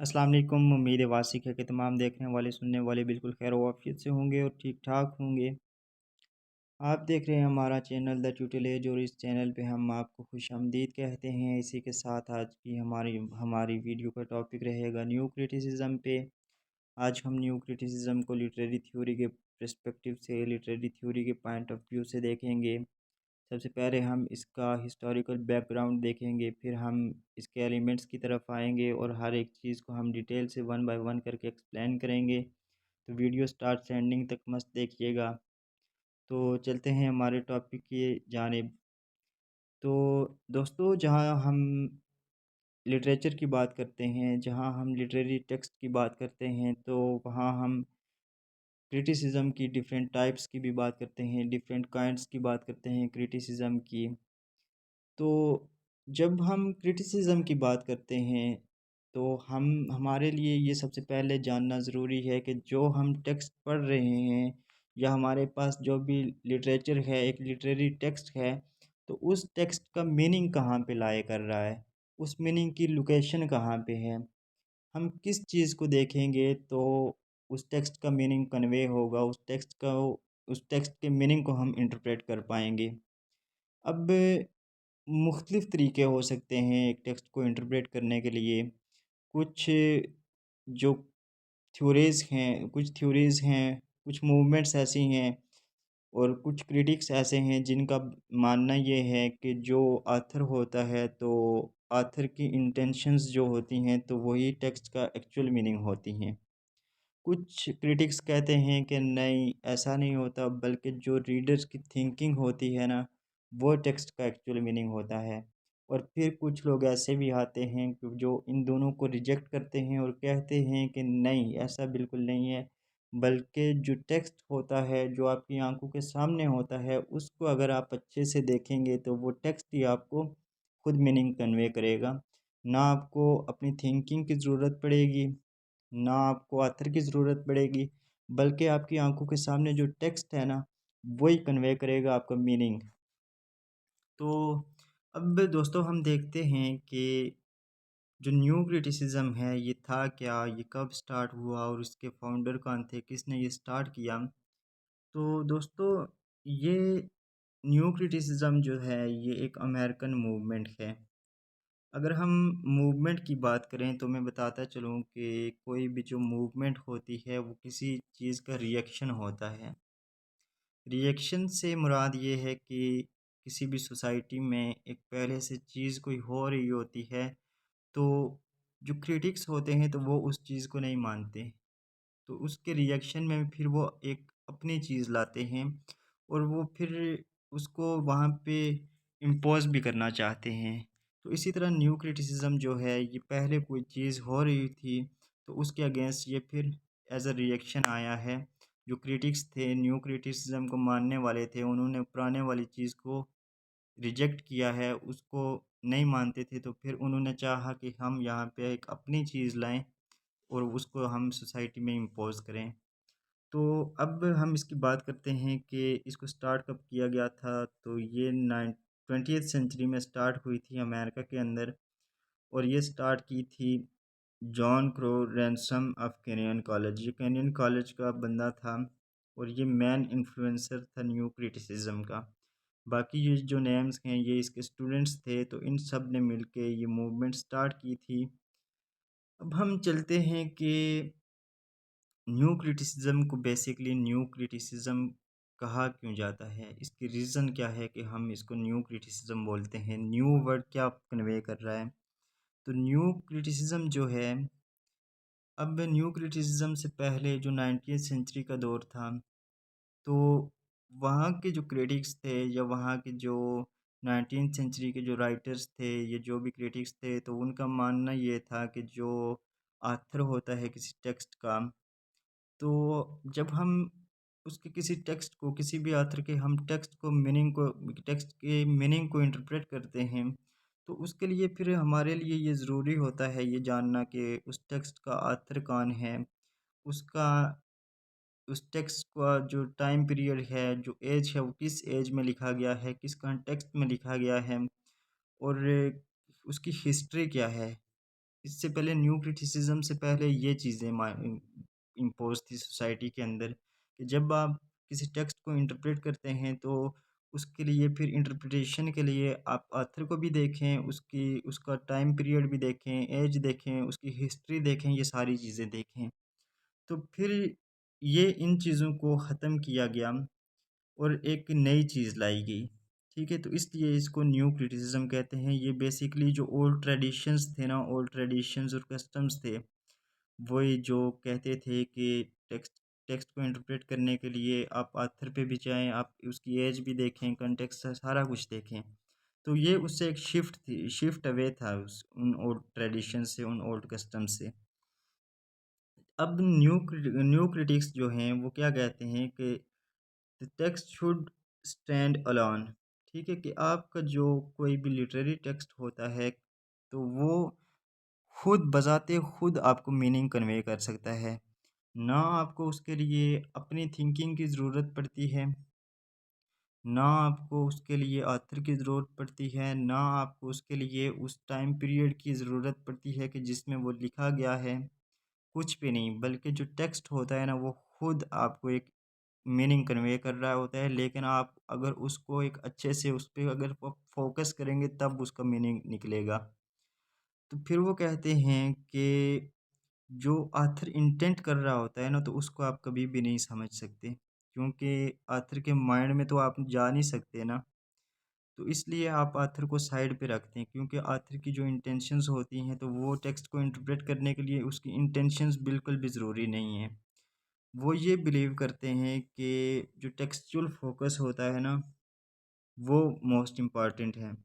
अस्सलाम वालेकुम। उम्मीद है वासिक है कि तमाम देखने वाले सुनने वाले बिल्कुल खैर वाफियत से होंगे और ठीक ठाक होंगे। आप देख रहे हैं हमारा चैनल द ट्यूटोरियल एज और इस चैनल पे हम आपको खुशामदीद कहते हैं। इसी के साथ आज की हमारी हमारी वीडियो का टॉपिक रहेगा न्यू क्रिटिसिज्म पे। आज हम न्यू क्रिटिसिज्म को लिटरेरी थ्योरी के पर्सपेक्टिव से, लिटरेरी थ्योरी के पॉइंट ऑफ व्यू से देखेंगे। सबसे पहले हम इसका हिस्टोरिकल बैकग्राउंड देखेंगे, फिर हम इसके एलिमेंट्स की तरफ आएंगे और हर एक चीज़ को हम डिटेल से वन बाय वन करके एक्सप्लेन करेंगे। तो वीडियो स्टार्ट से एंडिंग तक मस्त देखिएगा। तो चलते हैं हमारे टॉपिक की जानिब। तो दोस्तों, जहाँ हम लिटरेचर की बात करते हैं, जहाँ हम लिटरेरी टेक्स्ट की बात करते हैं, तो वहाँ हम क्रिटिसिज्म की डिफरेंट टाइप्स की भी बात करते हैं, डिफरेंट काइंड्स की बात करते हैं क्रिटिसिज्म की। तो जब हम क्रिटिसिज्म की बात करते हैं तो हम हमारे लिए ये सबसे पहले जानना ज़रूरी है कि जो हम टेक्स्ट पढ़ रहे हैं या हमारे पास जो भी लिटरेचर है, एक लिटरेरी टेक्स्ट है, तो उस टेक्स्ट का मीनिंग कहाँ पे लाए कर रहा है, उस मीनिंग की लोकेशन कहाँ पे है। हम किस चीज़ को देखेंगे तो उस टेक्स्ट का मीनिंग कन्वे होगा, उस टेक्स्ट के मीनिंग को हम इंटरप्रेट कर पाएंगे। अब मुख्तलिफ़ तरीके हो सकते हैं एक टेक्स्ट को इंटरप्रेट करने के लिए। कुछ जो थ्योरीज़ हैं, कुछ मूवमेंट्स ऐसी हैं और कुछ क्रिटिक्स ऐसे हैं जिनका मानना ये है कि जो ऑथर होता है, तो ऑथर की इंटेंशंस जो होती हैं, तो वही टेक्स्ट का एक्चुअल मीनिंग होती हैं। कुछ क्रिटिक्स कहते हैं कि नहीं, ऐसा नहीं होता, बल्कि जो रीडर्स की थिंकिंग होती है ना, वो टेक्स्ट का एक्चुअल मीनिंग होता है। और फिर कुछ लोग ऐसे भी आते हैं कि जो इन दोनों को रिजेक्ट करते हैं और कहते हैं कि नहीं, ऐसा बिल्कुल नहीं है, बल्कि जो टेक्स्ट होता है, जो आपकी आंखों के सामने होता है, उसको अगर आप अच्छे से देखेंगे तो वो टेक्स्ट ही आपको खुद मीनिंग कन्वे करेगा। ना आपको अपनी थिंकिंग की ज़रूरत पड़ेगी, ना आपको ऑथर की ज़रूरत पड़ेगी, बल्कि आपकी आंखों के सामने जो टेक्स्ट है ना, वही कन्वे करेगा आपका मीनिंग। तो अब दोस्तों, हम देखते हैं कि जो न्यू क्रिटिसिज्म है ये था क्या, ये कब स्टार्ट हुआ और इसके फाउंडर कौन थे, किसने ये स्टार्ट किया। तो दोस्तों, ये न्यू क्रिटिसिज्म जो है ये एक अमेरिकन मूवमेंट है। अगर हम मूवमेंट की बात करें तो मैं बताता चलूँ कि कोई भी जो मूवमेंट होती है वो किसी चीज़ का रिएक्शन होता है। रिएक्शन से मुराद ये है कि किसी भी सोसाइटी में एक पहले से चीज़ कोई हो रही होती है, तो जो क्रिटिक्स होते हैं तो वो उस चीज़ को नहीं मानते, तो उसके रिएक्शन में फिर वो एक अपनी चीज़ लाते हैं और वो फिर उसको वहाँ पे इम्पोज़ भी करना चाहते हैं। तो इसी तरह न्यू क्रिटिसिज्म जो है ये पहले कोई चीज़ हो रही थी, तो उसके अगेंस्ट ये फिर एज़ अ रिएक्शन आया है। जो क्रिटिक्स थे, न्यू क्रिटिसिज्म को मानने वाले थे, उन्होंने पुराने वाली चीज़ को रिजेक्ट किया है, उसको नहीं मानते थे, तो फिर उन्होंने चाहा कि हम यहाँ पे एक अपनी चीज़ लाएँ और उसको हम सोसाइटी में इम्पोज़ करें। तो अब हम इसकी बात करते हैं कि इसको स्टार्ट कब किया गया था। तो ये 20th सेंचुरी में स्टार्ट हुई थी अमेरिका के अंदर, और ये स्टार्ट की थी John crow ransom of Kenyon college. ये केनियन कॉलेज का बंदा था और ये मेन इन्फ्लुएंसर था न्यू क्रिटिसिज्म का। बाकी ये जो नेम्स हैं ये इसके स्टूडेंट्स थे, तो इन सब ने मिलके ये मूवमेंट स्टार्ट की थी। अब हम चलते हैं कि न्यू क्रिटिसिज्म को बेसिकली न्यू क्रिटिसिज्म कहा क्यों जाता है, इसकी रीज़न क्या है कि हम इसको न्यू क्रिटिसिज्म बोलते हैं, न्यू वर्ड क्या कन्वे कर रहा है। तो न्यू क्रिटिसिज्म जो है, अब न्यू क्रिटिसिज्म से पहले जो 19th सेंचुरी का दौर था, तो वहाँ के जो क्रिटिक्स थे या वहाँ के जो 19th सेंचुरी के जो राइटर्स थे या जो भी क्रिटिक्स थे, तो उनका मानना ये था कि जो आथर होता है किसी टेक्स्ट का, तो जब हम उसके किसी टेक्स्ट को, किसी भी ऑथर के हम टेक्स्ट के मीनिंग को इंटरप्रेट करते हैं, तो उसके लिए फिर हमारे लिए ये ज़रूरी होता है ये जानना कि उस टेक्स्ट का ऑथर कौन है, उसका उस टेक्स्ट का जो टाइम पीरियड है, जो एज है, वो किस एज में लिखा गया है, किस कॉन्टेक्स्ट में लिखा गया है, और उसकी हिस्ट्री क्या है। इससे पहले न्यू क्रिटिसिज्म से पहले ये चीज़ें इम्पोज थी सोसाइटी के अंदर कि जब आप किसी टेक्स्ट को इंटरप्रेट करते हैं तो उसके लिए फिर इंटरप्रिटेशन के लिए आप ऑथर को भी देखें, उसका टाइम पीरियड भी देखें, एज देखें, उसकी हिस्ट्री देखें, ये सारी चीज़ें देखें। तो फिर ये इन चीज़ों को ख़त्म किया गया और एक नई चीज़ लाई गई। ठीक है? तो इसलिए इसको न्यू क्रिटिसिज़्म कहते हैं। ये बेसिकली जो ओल्ड ट्रेडिशंस थे ना, ओल्ड ट्रेडिशंस और कस्टम्स थे, वही जो कहते थे कि टेक्स्ट टेक्स्ट को इंटरप्रेट करने के लिए आप ऑथर पे भी जाएँ, आप उसकी एज भी देखें, कॉन्टेक्स्ट सारा कुछ देखें। तो ये उससे एक शिफ्ट अवे था उन ओल्ड ट्रेडिशन से, उन ओल्ड कस्टम से। अब न्यू क्रिटिक्स जो हैं वो क्या कहते हैं कि the text should stand alone. ठीक है? कि आपका जो कोई भी लिटरेरी टेक्स्ट होता है तो वो खुद बज़ाते खुद आपको मीनिंग कन्वे कर सकता है। ना आपको उसके लिए अपनी थिंकिंग की ज़रूरत पड़ती है, ना आपको उसके लिए ऑथर की ज़रूरत पड़ती है, ना आपको उसके लिए उस टाइम पीरियड की ज़रूरत पड़ती है कि जिसमें वो लिखा गया है, कुछ भी नहीं। बल्कि जो टेक्स्ट होता है ना वो खुद आपको एक मीनिंग कन्वे कर रहा होता है, लेकिन आप अगर उसको एक अच्छे से उस पे अगर फ़ोकस करेंगे तब उसका मीनिंग निकलेगा। तो फिर वो कहते हैं कि जो ऑथर इंटेंट कर रहा होता है ना तो उसको आप कभी भी नहीं समझ सकते, क्योंकि ऑथर के माइंड में तो आप जा नहीं सकते ना। तो इसलिए आप ऑथर को साइड पे रखते हैं, क्योंकि ऑथर की जो इंटेंशंस होती हैं तो वो टेक्स्ट को इंटरप्रेट करने के लिए उसकी इंटेंशंस बिल्कुल भी ज़रूरी नहीं है। वो ये बिलीव करते हैं कि जो टेक्सचुअल फोकस होता है ना वो मोस्ट इम्पॉर्टेंट है।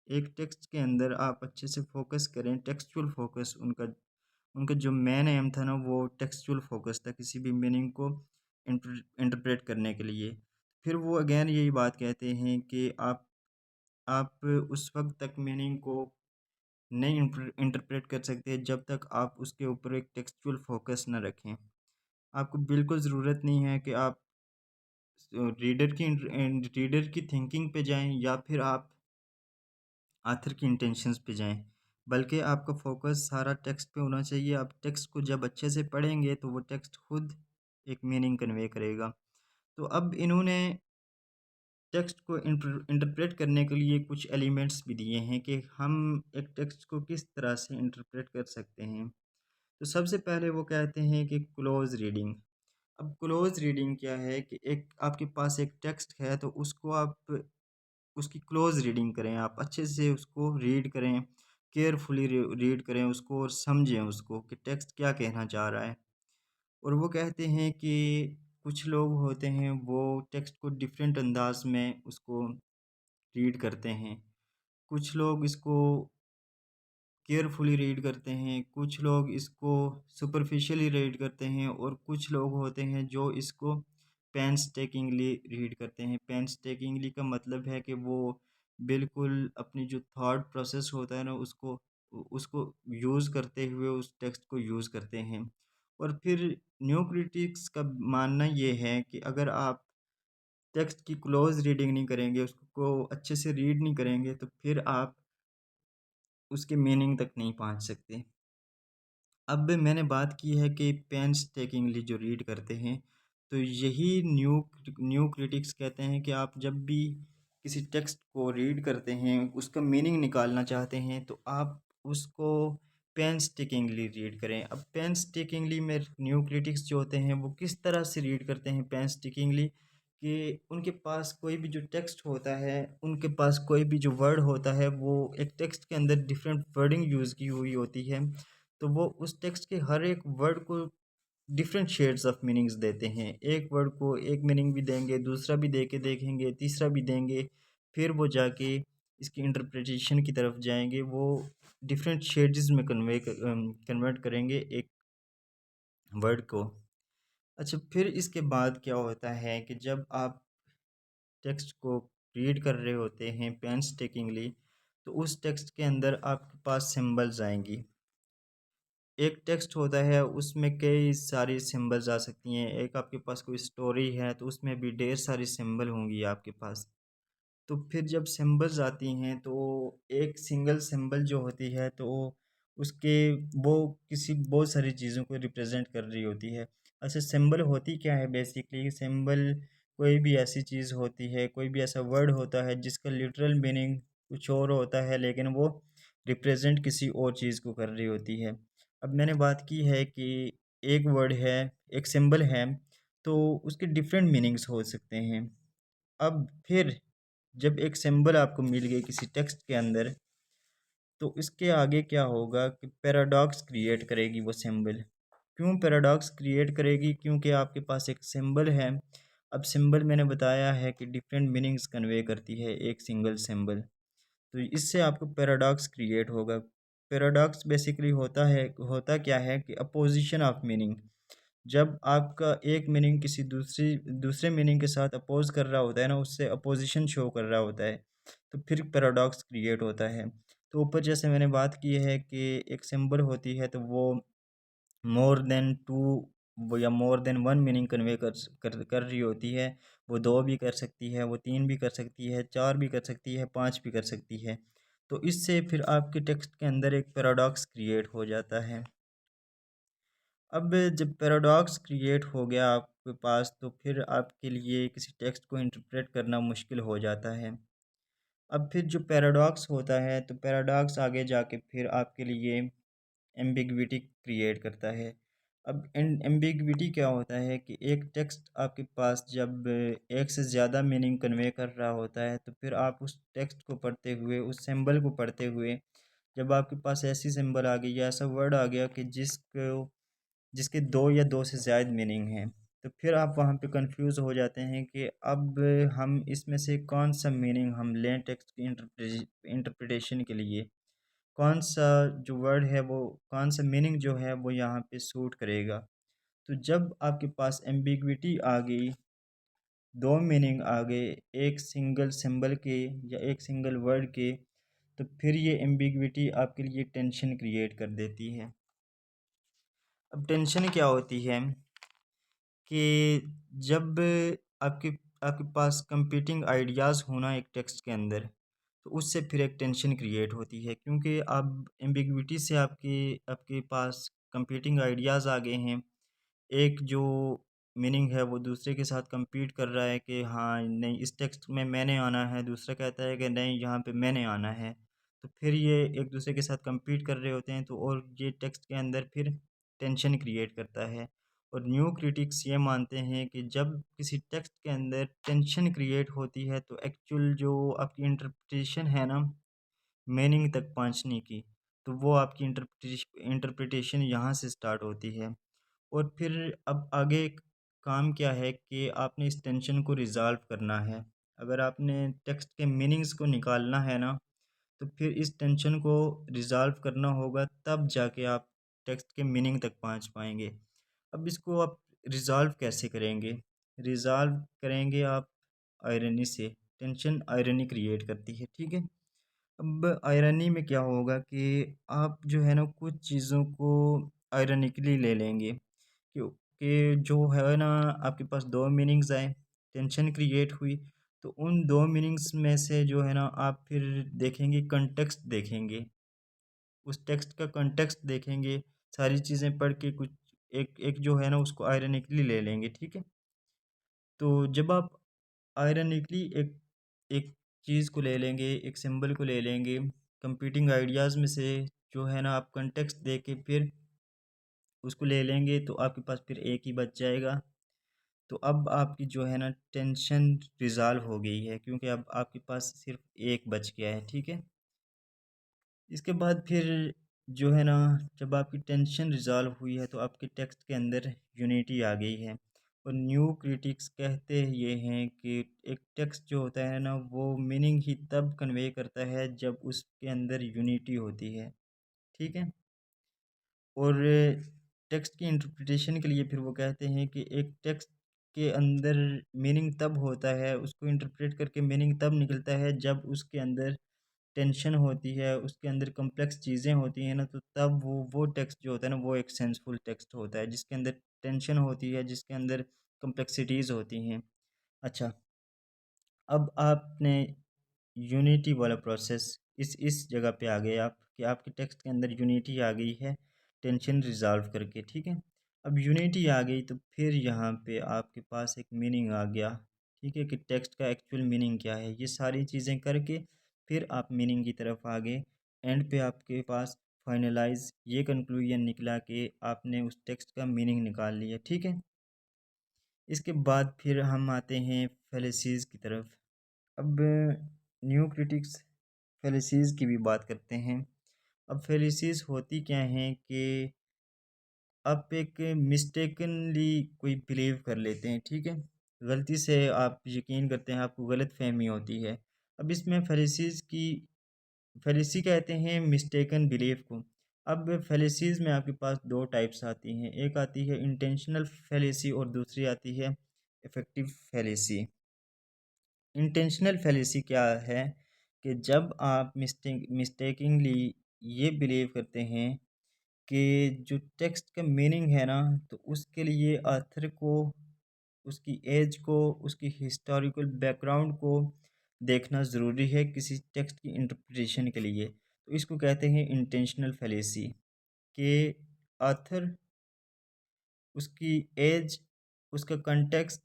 एक टेक्स्ट के अंदर आप अच्छे से फ़ोकस करें, टेक्सचुअल फ़ोकस उनका उनका जो मेन एम था ना वो टेक्सचुअल फ़ोकस था किसी भी मीनिंग को इंटरप्रेट करने के लिए। फिर वो अगेन यही बात कहते हैं कि आप उस वक़्त तक मीनिंग को नहीं इंटरप्रेट कर सकते जब तक आप उसके ऊपर एक टेक्सचुअल फ़ोकस ना रखें। आपको बिल्कुल ज़रूरत नहीं है कि आप रीडर की थिंकिंग पे जाएँ या फिर आप ऑथर की इंटेंशंस पे जाएँ, बल्कि आपका फ़ोकस सारा टेक्स्ट पे होना चाहिए। आप टेक्स्ट को जब अच्छे से पढ़ेंगे तो वो टेक्स्ट खुद एक मीनिंग कन्वे करेगा। तो अब इन्होंने टेक्स्ट को इंटरप्रेट करने के लिए कुछ एलिमेंट्स भी दिए हैं कि हम एक टेक्स्ट को किस तरह से इंटरप्रेट कर सकते हैं। तो सबसे पहले वो कहते हैं कि क्लोज़ रीडिंग। अब क्लोज़ रीडिंग क्या है कि एक आपके पास एक टेक्स्ट है तो उसको आप उसकी क्लोज़ रीडिंग करें, आप अच्छे से उसको रीड करें, केयरफुली रीड करें उसको और समझें उसको कि टेक्स्ट क्या कहना चाह रहा है। और वो कहते हैं कि कुछ लोग होते हैं वो टेक्स्ट को डिफरेंट अंदाज में उसको रीड करते हैं। कुछ लोग इसको केयरफुली रीड करते हैं, कुछ लोग इसको सुपरफिशियली रीड करते हैं और कुछ लोग होते हैं जो इसको पेंसटेकिंगली रीड करते हैं। पेंसटेकिंगली का मतलब है कि वो बिल्कुल अपनी जो थॉट प्रोसेस होता है ना उसको यूज़ करते हुए उस टेक्स्ट को यूज़ करते हैं। और फिर न्यू क्रिटिक्स का मानना ये है कि अगर आप टेक्स्ट की क्लोज़ रीडिंग नहीं करेंगे, उसको अच्छे से रीड नहीं करेंगे, तो फिर आप उसके मीनिंग तक नहीं पहुँच सकते। अब मैंने बात की है कि पेंसटेकिंगली जो रीड करते हैं, तो यही न्यू क्रिटिक्स कहते हैं कि आप जब भी किसी टेक्स्ट को रीड करते हैं, उसका मीनिंग निकालना चाहते हैं, तो आप उसको पेंसटेकिंगली रीड करें। अब पेंसटेकिंगली में न्यू क्रिटिक्स जो होते हैं, वो किस तरह से रीड करते हैं पेंसटेकिंगली कि उनके पास कोई भी जो टेक्स्ट होता है, उनके पास कोई भी जो वर्ड होता है, वो एक टेक्स्ट के अंदर डिफरेंट वर्डिंग यूज़ की हुई होती है। तो वो उस टेक्स्ट के हर एक वर्ड को डिफरेंट शेड्स ऑफ मीनिंग्स देते हैं। एक वर्ड को एक मीनिंग भी देंगे, दूसरा भी दे के देखेंगे, तीसरा भी देंगे, फिर वो जाके इसकी इंटरप्रिटेशन की तरफ जाएँगे। वो डिफरेंट शेड्स में कन्वर्ट करेंगे एक वर्ड को। अच्छा, फिर इसके बाद क्या होता है कि जब आप टेक्स्ट को रीड कर रहे होते हैं पेंसटेकिंगली, तो उस टेक्स्ट के अंदर आपके पास सिंबल्स आएँगी। एक टेक्स्ट होता है उसमें कई सारी सिंबल्स आ सकती हैं। एक आपके पास कोई स्टोरी है तो उसमें भी ढेर सारी सिंबल होंगी आपके पास। तो फिर जब सिंबल्स आती हैं तो एक सिंगल सिंबल जो होती है तो उसके वो किसी बहुत सारी चीज़ों को रिप्रेजेंट कर रही होती है। अच्छा, सिंबल होती क्या है बेसिकली? सिंबल कोई भी ऐसी चीज़ होती है, कोई भी ऐसा वर्ड होता है जिसका लिटरल मीनिंग कुछ और होता है, लेकिन वो रिप्रेजेंट किसी और चीज़ को कर रही होती है। अब मैंने बात की है कि एक वर्ड है, एक सिंबल है, तो उसके डिफरेंट मीनिंग्स हो सकते हैं। अब फिर जब एक सिंबल आपको मिल गई किसी टेक्स्ट के अंदर, तो इसके आगे क्या होगा कि पैराडॉक्स क्रिएट करेगी वो सिंबल। क्यों पैराडॉक्स क्रिएट करेगी? क्योंकि आपके पास एक सिंबल है। अब सिंबल मैंने बताया है कि डिफरेंट मीनिंग्स कन्वे करती है एक सिंगल सिंबल, तो इससे आपको पैराडॉक्स क्रिएट होगा। पैराडॉक्स बेसिकली होता क्या है कि अपोजिशन ऑफ मीनिंग। जब आपका एक मीनिंग किसी दूसरे मीनिंग के साथ अपोज कर रहा होता है ना, उससे अपोजिशन शो कर रहा होता है, तो फिर पैराडॉक्स क्रिएट होता है। तो ऊपर जैसे मैंने बात की है कि एक सिंबल होती है तो वो मोर देन टू या more than one meaning convey कर रही होती है। वो दो भी कर सकती है, वो तीन भी कर सकती है, चार भी कर सकती है, पांच भी कर सकती है। तो इससे फिर आपके टेक्स्ट के अंदर एक पैराडॉक्स क्रिएट हो जाता है। अब जब पैराडॉक्स क्रिएट हो गया आपके पास, तो फिर आपके लिए किसी टेक्स्ट को इंटरप्रेट करना मुश्किल हो जाता है। अब फिर जो पैराडॉक्स होता है, तो पैराडॉक्स आगे जाके फिर आपके लिए एम्बिग्विटी क्रिएट करता है। अब एम्बिग्विटी क्या होता है कि एक टेक्स्ट आपके पास जब एक से ज़्यादा मीनिंग कन्वे कर रहा होता है, तो फिर आप उस टेक्स्ट को पढ़ते हुए, उस सिंबल को पढ़ते हुए, जब आपके पास ऐसी सिंबल आ गई या ऐसा वर्ड आ गया कि जिसके दो या दो से ज़ायद मीनिंग हैं, तो फिर आप वहाँ पे कंफ्यूज हो जाते हैं कि अब हम इसमें से कौन सा मीनिंग हम लें टेक्स्ट की इंटरप्रिटेशन के लिए। कौन सा जो वर्ड है वो, कौन सा मीनिंग जो है वो यहाँ पे सूट करेगा। तो जब आपके पास एम्बिग्विटी आ गई, दो मीनिंग आ गए एक सिंगल सिंबल के या एक सिंगल वर्ड के, तो फिर ये एम्बिग्विटी आपके लिए टेंशन क्रिएट कर देती है। अब टेंशन क्या होती है कि जब आपके आपके पास कंपीटिंग आइडियाज़ होना एक टेक्स्ट के अंदर, तो उससे फिर एक टेंशन क्रिएट होती है, क्योंकि अब एम्बिग्विटी से आपके आपके पास कंपीटिंग आइडियाज़ आ गए हैं। एक जो मीनिंग है वो दूसरे के साथ compete कर रहा है कि हाँ नहीं इस टेक्स्ट में मैंने आना है, दूसरा कहता है कि नहीं यहाँ पे मैंने आना है। तो फिर ये एक दूसरे के साथ compete कर रहे होते हैं, तो और ये टेक्स्ट के अंदर फिर टेंशन क्रिएट करता है। और न्यू क्रिटिक्स ये मानते हैं कि जब किसी टेक्स्ट के अंदर टेंशन क्रिएट होती है, तो एक्चुअल जो आपकी इंटरप्रिटेशन है ना मीनिंग तक पहुँचने की, तो वो आपकी इंटरप्रिटेशन यहाँ से स्टार्ट होती है। और फिर अब आगे काम क्या है कि आपने इस टेंशन को रिज़ॉल्व करना है। अगर आपने टेक्स्ट के मीनिंग्स को निकालना है ना, तो फिर इस टेंशन को रिज़ॉल्व करना होगा, तब जाके आप टेक्स्ट के मीनिंग तक पहुंच पाएंगे। अब इसको आप रिज़ॉल्व कैसे करेंगे? रिज़ॉल्व करेंगे आप आयरनी से। टेंशन आयरनी क्रिएट करती है, ठीक है? अब आयरनी में क्या होगा कि आप जो है ना कुछ चीज़ों को आयरनिकली ले लेंगे, क्योंकि जो है ना आपके पास दो मीनिंग्स आए, टेंशन क्रिएट हुई, तो उन दो मीनिंग्स में से जो है ना आप फिर देखेंगे, कंटेक्स्ट देखेंगे, उस टेक्स्ट का कंटेक्स्ट देखेंगे, सारी चीज़ें पढ़ के कुछ एक एक जो है ना उसको आयरनिकली ले लेंगे, ठीक है? तो जब आप आयरनिकली एक एक चीज़ को ले लेंगे, एक सिंबल को ले लेंगे, कंपीटिंग आइडियाज़ में से जो है ना आप कंटेक्स्ट दे के फिर उसको ले लेंगे, तो आपके पास फिर एक ही बच जाएगा। तो अब आपकी जो है ना टेंशन रिज़ॉल्व हो गई है, क्योंकि अब आपके पास सिर्फ एक बच गया है, ठीक है? इसके बाद फिर जो है ना, जब आपकी टेंशन रिज़ॉल्व हुई है, तो आपके टेक्स्ट के अंदर यूनिटी आ गई है। और न्यू क्रिटिक्स कहते ये हैं कि एक टेक्स्ट जो होता है ना, वो मीनिंग ही तब कन्वे करता है जब उसके अंदर यूनिटी होती है, ठीक है? और टेक्स्ट की इंटरप्रिटेशन के लिए फिर वो कहते हैं कि एक टेक्स्ट के अंदर मीनिंग तब होता है, उसको इंटरप्रेट करके मीनिंग तब निकलता है जब उसके अंदर टेंशन होती है, उसके अंदर कॉम्प्लेक्स चीज़ें होती हैं ना, तो तब वो टेक्स्ट जो होता है ना वो एक सेंसफुल टेक्स्ट होता है, जिसके अंदर टेंशन होती है, जिसके अंदर कॉम्प्लेक्सिटीज़ होती हैं। अच्छा, अब आपने यूनिटी वाला प्रोसेस इस जगह पे आ गए आप कि आपके टेक्स्ट के अंदर यूनिटी आ गई है टेंशन रिजॉल्व करके, ठीक है। अब यूनिटी आ गई तो फिर यहाँ पे आपके पास एक मीनिंग आ गया, ठीक है, कि टेक्स्ट का एक्चुअल मीनिंग क्या है। ये सारी चीज़ें करके फिर आप मीनिंग की तरफ आ गए। एंड पे आपके पास फाइनलाइज ये कंक्लूजन निकला कि आपने उस टेक्स्ट का मीनिंग निकाल लिया, ठीक है। इसके बाद फिर हम आते हैं फैलेसीज़ की तरफ। अब न्यू क्रिटिक्स फैलेसीज़ की भी बात करते हैं। अब फैलेसीज़ होती क्या हैं कि आप एक मिस्टेकनली कोई बिलीव कर लेते हैं, ठीक है। गलती से आप यकीन करते हैं, आपको गलत फहमी होती है। अब इसमें फैलेसी कहते हैं मिस्टेकन बिलीफ को। अब फैलेसीज़ में आपके पास दो टाइप्स आती हैं, एक आती है इंटेंशनल फैलेसी और दूसरी आती है इफ़ेक्टिव फैलेसी। इंटेंशनल फैलेसी क्या है कि जब आप मिस्टेकिंगली ये बिलीव करते हैं कि जो टेक्स्ट का मीनिंग है ना, तो उसके लिए ऑथर को, उसकी एज को, उसकी हिस्टोरिकल बैकग्राउंड को देखना ज़रूरी है किसी टेक्स्ट की इंटरप्रिटेशन के लिए। तो इसको कहते हैं इंटेंशनल फैलेसी कि ऑथर, उसकी एज, उसका कंटेक्स्ट,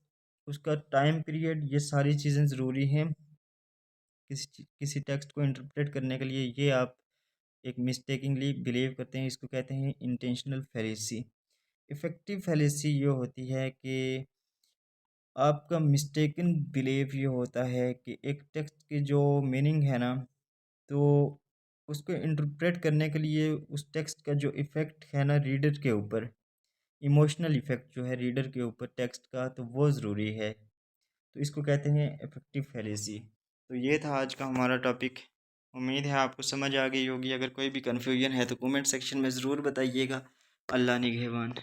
उसका टाइम पीरियड, ये सारी चीज़ें ज़रूरी हैं किसी टेक्स्ट को इंटरप्रेट करने के लिए। ये आप एक मिस्टेकिंगली बिलीव करते हैं, इसको कहते हैं इंटेंशनल फैलेसी। इफ़ेक्टिव फैलेसी ये होती है कि आपका मिस्टेकन बिलीव ये होता है कि एक टेक्स्ट की जो मीनिंग है ना, तो उसको इंटरप्रेट करने के लिए उस टेक्स्ट का जो इफ़ेक्ट है ना रीडर के ऊपर, इमोशनल इफ़ेक्ट जो है रीडर के ऊपर टेक्स्ट का, तो वो ज़रूरी है। तो इसको कहते हैं इफ़ेक्टिव फैलेसी। तो ये था आज का हमारा टॉपिक। उम्मीद है आपको समझ आ गई होगी। अगर कोई भी कन्फ्यूजन है तो कमेंट सेक्शन में ज़रूर बताइएगा। अल्लाह निगहबान।